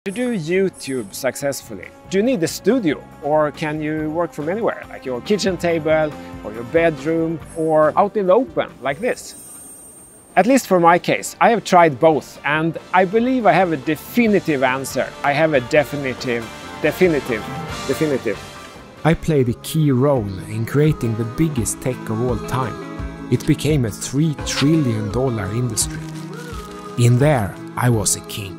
To do YouTube successfully, do you need a studio, or can you work from anywhere, like your kitchen table or your bedroom or out in the open like this? At least for my case, I have tried both and I believe I have a definitive answer. I have a definitive. I played a key role in creating the biggest tech of all time. It became a $3 trillion industry. In there, I was a king.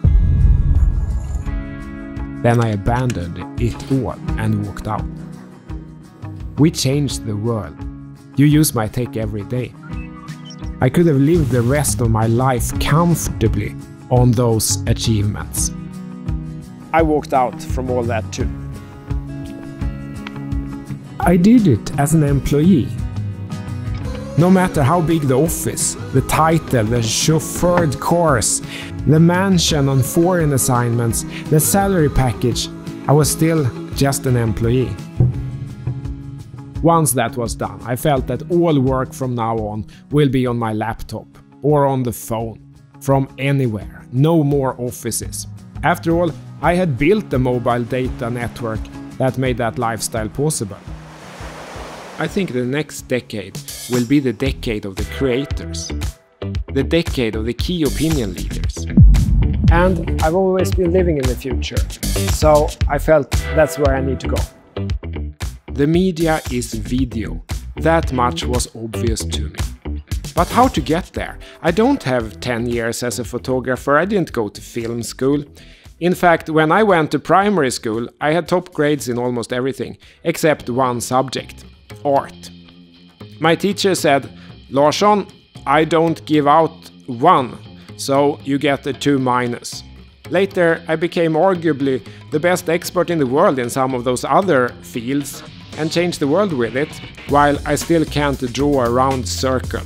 Then I abandoned it all and walked out. We changed the world. You use my tech every day. I could have lived the rest of my life comfortably on those achievements. I walked out from all that too. I did it as an employee. No matter how big the office, the title, the chauffeured cars, the mansion on foreign assignments, the salary package, I was still just an employee. Once that was done, I felt that all work from now on will be on my laptop or on the phone, from anywhere, no more offices. After all, I had built a mobile data network that made that lifestyle possible. I think the next decade will be the decade of the creators, the decade of the key opinion leaders. And I've always been living in the future, so I felt that's where I need to go. The media is video. That much was obvious to me. But how to get there? I don't have 10 years as a photographer, I didn't go to film school. In fact, when I went to primary school, I had top grades in almost everything, except one subject: art. My teacher said, "Larsson, I don't give out 1, so you get a 2-. Later, I became arguably the best expert in the world in some of those other fields and changed the world with it, while I still can't draw a round circle.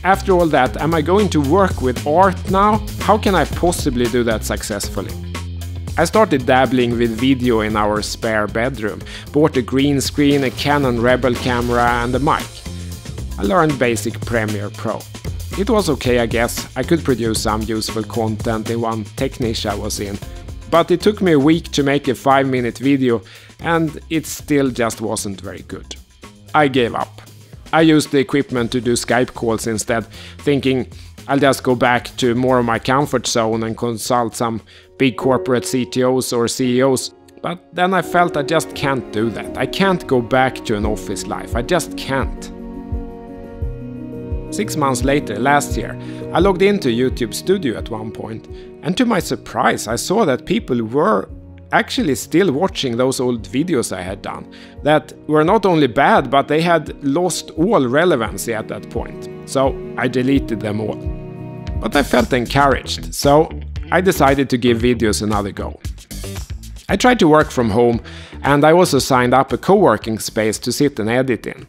After all that, am I going to work with art now? How can I possibly do that successfully? I started dabbling with video in our spare bedroom, bought a green screen, a Canon Rebel camera and a mic. I learned basic Premiere Pro. It was okay, I guess. I could produce some useful content in one tech niche I was in. But it took me a week to make a 5-minute video and it still just wasn't very good. I gave up. I used the equipment to do Skype calls instead, thinking I'll just go back to more of my comfort zone and consult some big corporate CTOs or CEOs. But then I felt I just can't do that. I can't go back to an office life. I just can't. 6 months later, last year, I logged into YouTube Studio at one point, and to my surprise I saw that people were actually still watching those old videos I had done, that were not only bad, but they had lost all relevancy at that point. So I deleted them all. But I felt encouraged, so I decided to give videos another go. I tried to work from home, and I also signed up a co-working space to sit and edit in.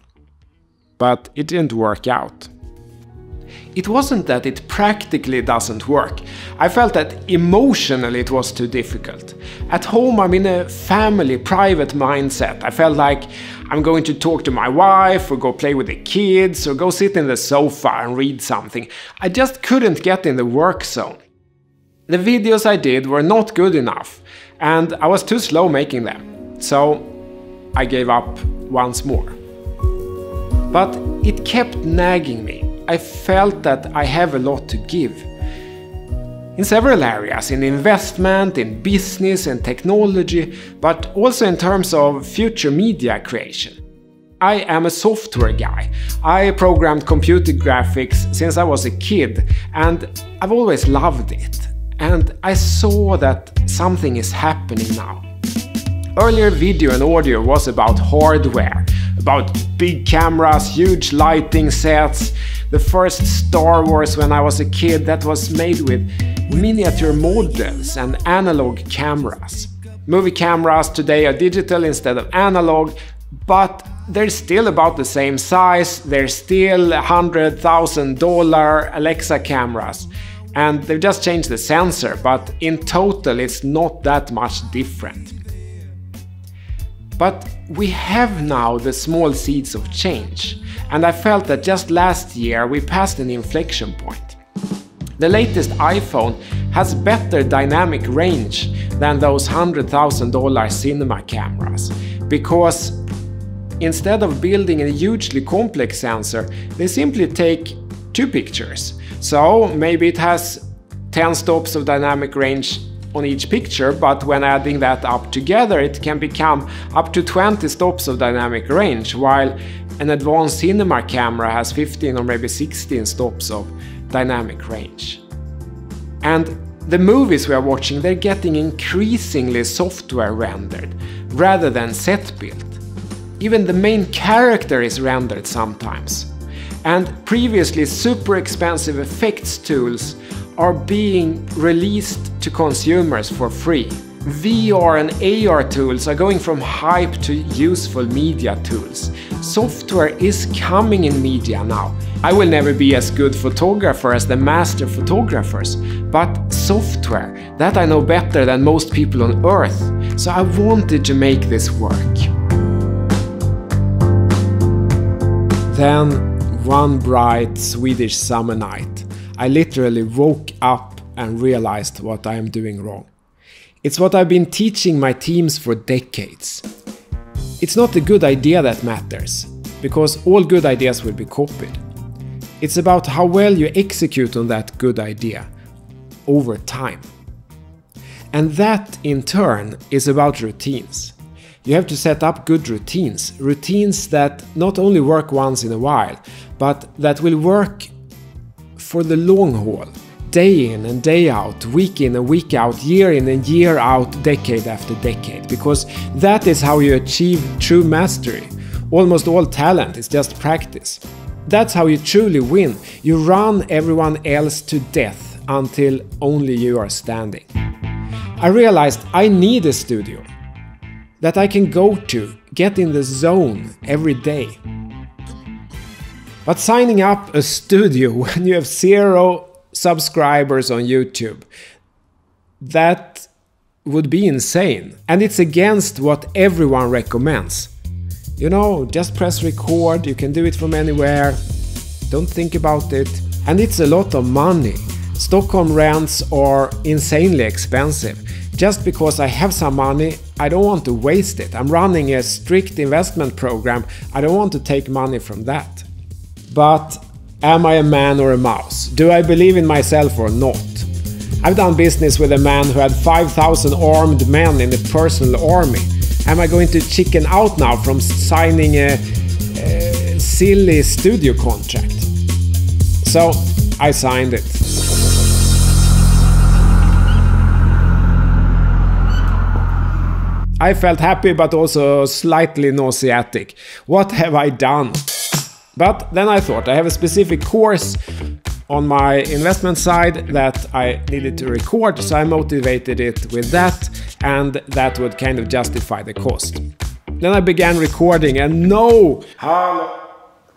But it didn't work out. It wasn't that it practically doesn't work. I felt that emotionally it was too difficult. At home I'm in a family, private mindset. I felt like I'm going to talk to my wife or go play with the kids or go sit in the sofa and read something. I just couldn't get in the work zone. The videos I did were not good enough and I was too slow making them. So I gave up once more. But it kept nagging me. I felt that I have a lot to give. In several areas, in investment, in business and technology, but also in terms of future media creation. I am a software guy. I programmed computer graphics since I was a kid and I've always loved it. And I saw that something is happening now. Earlier video and audio was about hardware, about big cameras, huge lighting sets. The first Star Wars when I was a kid that was made with miniature models and analog cameras. Movie cameras today are digital instead of analog, but they're still about the same size, they're still $100,000 Alexa cameras. And they've just changed the sensor, but in total it's not that much different. But we have now the small seeds of change, and I felt that just last year we passed an inflection point. The latest iPhone has better dynamic range than those $100,000 cinema cameras, because instead of building a hugely complex sensor, they simply take 2 pictures. So maybe it has 10 stops of dynamic range on each picture, but when adding that up together it can become up to 20 stops of dynamic range, while an advanced cinema camera has 15 or maybe 16 stops of dynamic range. And the movies we are watching, they're getting increasingly software rendered rather than set built. Even the main character is rendered sometimes. And previously super expensive effects tools are being released to consumers for free. VR and AR tools are going from hype to useful media tools. Software is coming in media now. I will never be as good photographer as the master photographers, but software, that I know better than most people on earth. So I wanted to make this work. Then, one bright Swedish summer night, I literally woke up and realized what I am doing wrong. It's what I've been teaching my teams for decades. It's not the good idea that matters, because all good ideas will be copied. It's about how well you execute on that good idea over time. And that in turn is about routines. You have to set up good routines, routines that not only work once in a while, but that will work for the long haul. Day in and day out, week in and week out, year in and year out, decade after decade. Because that is how you achieve true mastery. Almost all talent is just practice. That's how you truly win. You run everyone else to death until only you are standing. I realized I need a studio that I can go to, get in the zone every day. But signing up a studio when you have 0 subscribers on YouTube, that would be insane. And it's against what everyone recommends. You know, just press record, you can do it from anywhere, don't think about it. And it's a lot of money. Stockholm rents are insanely expensive. Just because I have some money, I don't want to waste it. I'm running a strict investment program, I don't want to take money from that. But am I a man or a mouse? Do I believe in myself or not? I've done business with a man who had 5,000 armed men in the personal army. Am I going to chicken out now from signing a silly studio contract? So I signed it. I felt happy but also slightly nauseatic. What have I done? But then I thought I have a specific course on my investment side that I needed to record, so I motivated it with that, and that would kind of justify the cost. Then I began recording and no! Hallå,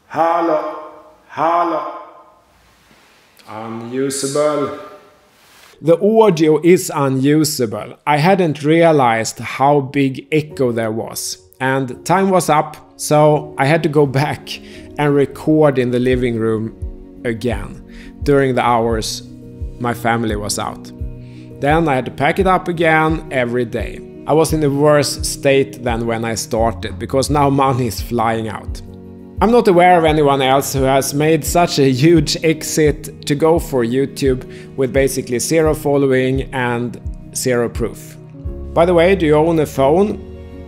hallå, hallå. Unusable. The audio is unusable. I hadn't realized how big echo there was. And time was up, so I had to go back and record in the living room again during the hours my family was out. Then I had to pack it up again every day. I was in a worse state than when I started, because now money is flying out. I'm not aware of anyone else who has made such a huge exit to go for YouTube with basically 0 following and 0 proof. By the way, do you own a phone?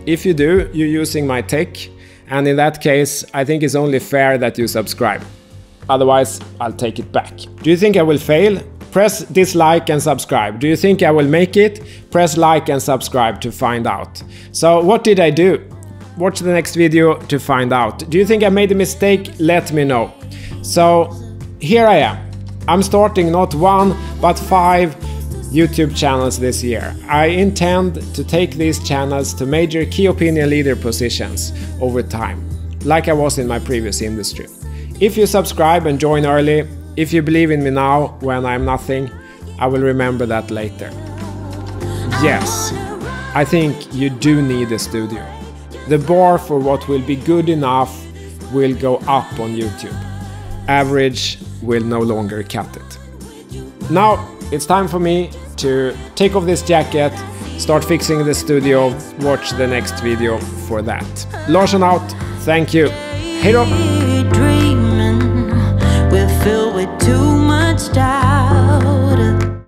If you do, you're using my tech, and in that case, I think it's only fair that you subscribe. Otherwise, I'll take it back. Do you think I will fail? Press dislike and subscribe. Do you think I will make it? Press like and subscribe to find out. So what did I do? Watch the next video to find out. Do you think I made a mistake? Let me know. So here I am. I'm starting not 1 but 5 YouTube channels this year. I intend to take these channels to major key opinion leader positions over time, like I was in my previous industry. If you subscribe and join early, if you believe in me now when I'm nothing, I will remember that later. Yes, I think you do need a studio. The bar for what will be good enough will go up on YouTube. Average will no longer cut it. now it's time for me to take off this jacket, start fixing the studio, watch the next video for that. Larsson out, thank you, hej då!